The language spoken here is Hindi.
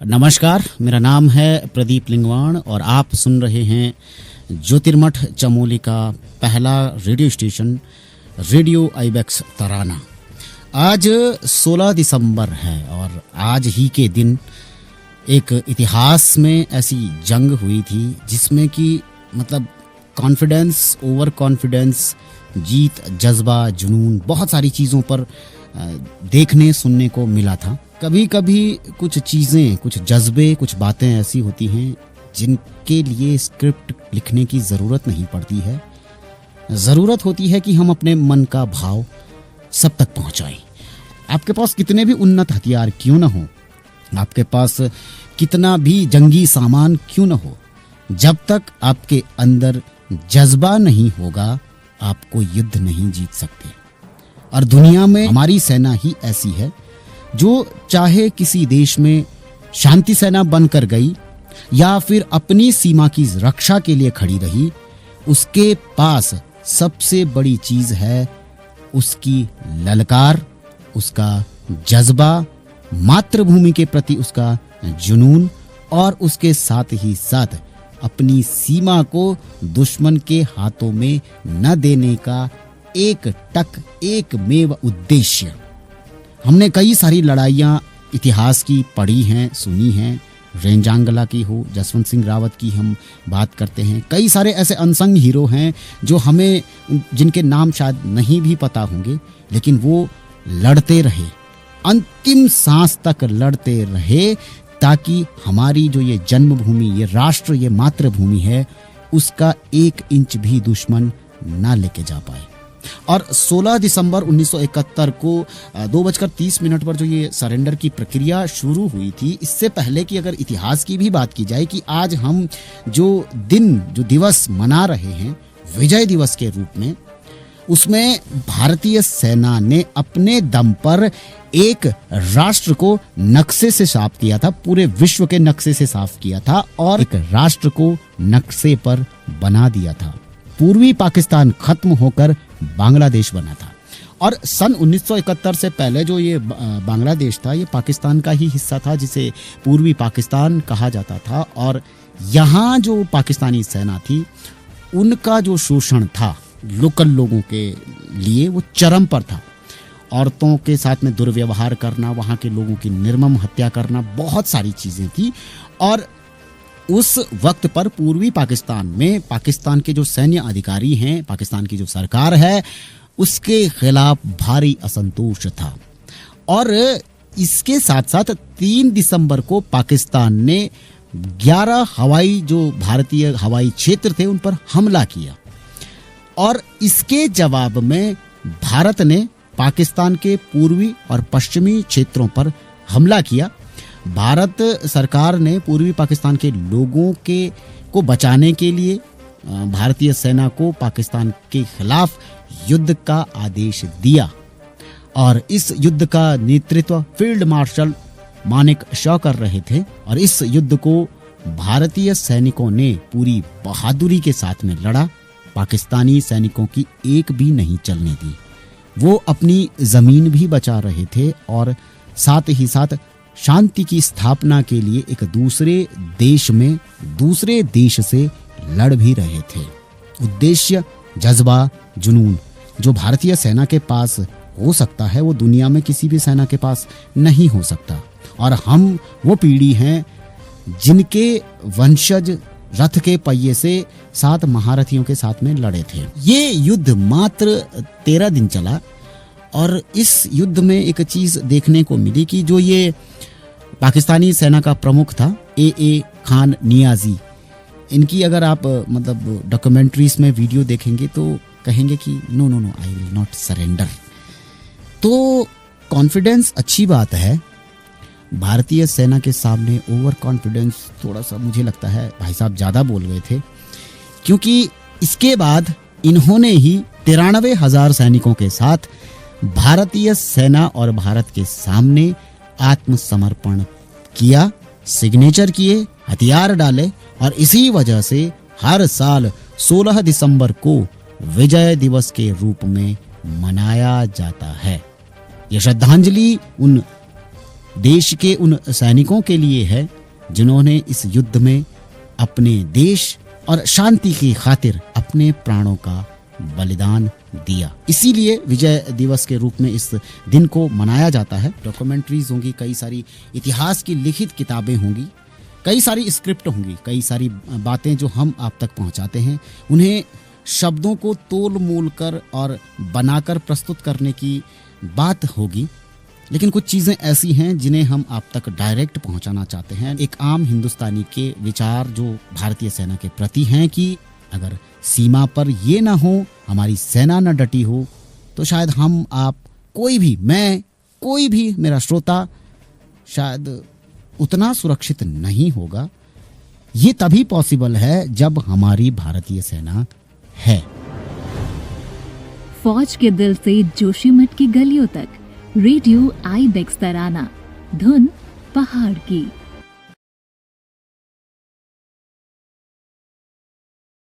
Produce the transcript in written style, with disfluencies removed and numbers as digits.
नमस्कार, मेरा नाम है प्रदीप लिंगवाण और आप सुन रहे हैं ज्योतिर्मठ चमोली का पहला रेडियो स्टेशन रेडियो आइबेक्स तराना। आज 16 दिसंबर है और आज ही के दिन एक इतिहास में ऐसी जंग हुई थी जिसमें कि मतलब कॉन्फिडेंस, ओवर कॉन्फिडेंस, जीत, जज्बा, जुनून, बहुत सारी चीज़ों पर देखने सुनने को मिला था। कभी कभी कुछ चीज़ें, कुछ जज्बे, कुछ बातें ऐसी होती हैं जिनके लिए स्क्रिप्ट लिखने की ज़रूरत नहीं पड़ती है। ज़रूरत होती है कि हम अपने मन का भाव सब तक पहुंचाएं। आपके पास कितने भी उन्नत हथियार क्यों ना हो, आपके पास कितना भी जंगी सामान क्यों ना हो, जब तक आपके अंदर जज्बा नहीं होगा आप कोई युद्ध नहीं जीत सकते। और दुनिया में हमारी सेना ही ऐसी है जो चाहे किसी देश में शांति सेना बनकर गई या फिर अपनी सीमा की रक्षा के लिए खड़ी रही, उसके पास सबसे बड़ी चीज है उसकी ललकार, उसका जज्बा, मातृभूमि के प्रति उसका जुनून और उसके साथ ही साथ अपनी सीमा को दुश्मन के हाथों में न देने का एक मेव उद्देश्य। हमने कई सारी लड़ाइयाँ इतिहास की पढ़ी हैं, सुनी हैं। रेंजांगला की हो, जसवंत सिंह रावत की हम बात करते हैं। कई सारे ऐसे अनसंग हीरो हैं जो हमें, जिनके नाम शायद नहीं भी पता होंगे, लेकिन वो लड़ते रहे, अंतिम सांस तक लड़ते रहे ताकि हमारी जो ये जन्मभूमि, ये राष्ट्र, ये मातृभूमि है, उसका 1 इंच भी दुश्मन ना लेके जा पाए। और 16 दिसंबर 1971 को 2:30 पर जो ये सरेंडर की प्रक्रिया शुरू हुई थी, इससे पहले कि अगर इतिहास की भी बात की जाए कि आज हम जो दिवस मना रहे हैं विजय दिवस के रूप में, उसमें भारतीय सेना ने अपने दम पर एक राष्ट्र को नक्शे से साफ किया था, पूरे विश्व के नक्शे से साफ किया था और एक राष्ट्र को नक्शे पर बना दिया था। पूर्वी पाकिस्तान खत्म होकर बांग्लादेश बना था और सन 1971 से पहले जो ये बांग्लादेश था, ये पाकिस्तान का ही हिस्सा था, जिसे पूर्वी पाकिस्तान कहा जाता था। और यहाँ जो पाकिस्तानी सेना थी, उनका जो शोषण था लोकल लोगों के लिए, वो चरम पर था। औरतों के साथ में दुर्व्यवहार करना, वहाँ के लोगों की निर्मम हत्या करना, बहुत सारी चीज़ें थी। और उस वक्त पर पूर्वी पाकिस्तान में पाकिस्तान के जो सैन्य अधिकारी हैं, पाकिस्तान की जो सरकार है, उसके खिलाफ भारी असंतोष था। और इसके साथ साथ 3 दिसंबर को पाकिस्तान ने 11 जो भारतीय हवाई क्षेत्र थे उन पर हमला किया और इसके जवाब में भारत ने पाकिस्तान के पूर्वी और पश्चिमी क्षेत्रों पर हमला किया। भारत सरकार ने पूर्वी पाकिस्तान के लोगों को बचाने के लिए भारतीय सेना को पाकिस्तान के खिलाफ युद्ध का आदेश दिया और इस युद्ध का नेतृत्व फील्ड मार्शल मानेक शॉ कर रहे थे। और इस युद्ध को भारतीय सैनिकों ने पूरी बहादुरी के साथ में लड़ा। पाकिस्तानी सैनिकों की एक भी नहीं चलने दी। वो अपनी जमीन भी बचा रहे थे और साथ ही साथ शांति की स्थापना के लिए एक दूसरे देश में दूसरे देश से लड़ भी रहे थे। उद्देश्य, जज्बा, जुनून जो भारतीय सेना के पास हो सकता है, वो दुनिया में किसी भी सेना के पास नहीं हो सकता। और हम वो पीढ़ी हैं जिनके वंशज रथ के पहिए से 7 महारथियों के साथ में लड़े थे। ये युद्ध मात्र 13 दिन चला और इस युद्ध में एक चीज देखने को मिली कि जो ये पाकिस्तानी सेना का प्रमुख था ए खान नियाजी, इनकी अगर आप मतलब डॉक्यूमेंट्रीज में वीडियो देखेंगे तो कहेंगे कि no I will not surrender. तो कॉन्फिडेंस अच्छी बात है, भारतीय सेना के सामने ओवर कॉन्फिडेंस थोड़ा सा मुझे लगता है भाई साहब ज्यादा बोल गए थे, क्योंकि इसके बाद इन्होंने ही 93,000 सैनिकों के साथ भारतीय सेना और भारत के सामने आत्मसमर्पण किया, सिग्नेचर किए, हथियार डाले और इसी वजह से हर साल 16 दिसंबर को विजय दिवस के रूप में मनाया जाता है। यह श्रद्धांजलि उन देश के उन सैनिकों के लिए है जिन्होंने इस युद्ध में अपने देश और शांति की खातिर अपने प्राणों का बलिदान दिया। इसीलिए विजय दिवस के रूप में इस दिन को मनाया जाता है। डॉक्यूमेंट्रीज होंगी, कई सारी इतिहास की लिखित किताबें होंगी, कई सारी स्क्रिप्ट होंगी, कई सारी बातें जो हम आप तक पहुंचाते हैं उन्हें शब्दों को तोल मोल कर और बनाकर प्रस्तुत करने की बात होगी। लेकिन कुछ चीज़ें ऐसी हैं जिन्हें हम आप तक डायरेक्ट पहुंचाना चाहते हैं। एक आम हिंदुस्तानी के विचार जो भारतीय सेना के प्रति हैं कि अगर सीमा पर ये ना हो, हमारी सेना न डटी हो, तो शायद हम आप कोई भी, मैं कोई भी, मेरा श्रोता शायद उतना सुरक्षित नहीं होगा। ये तभी पॉसिबल है जब हमारी भारतीय सेना है। फौज के दिल से जोशीमठ की गलियों तक रेडियो आईबेक्स तराना, धुन पहाड़ की।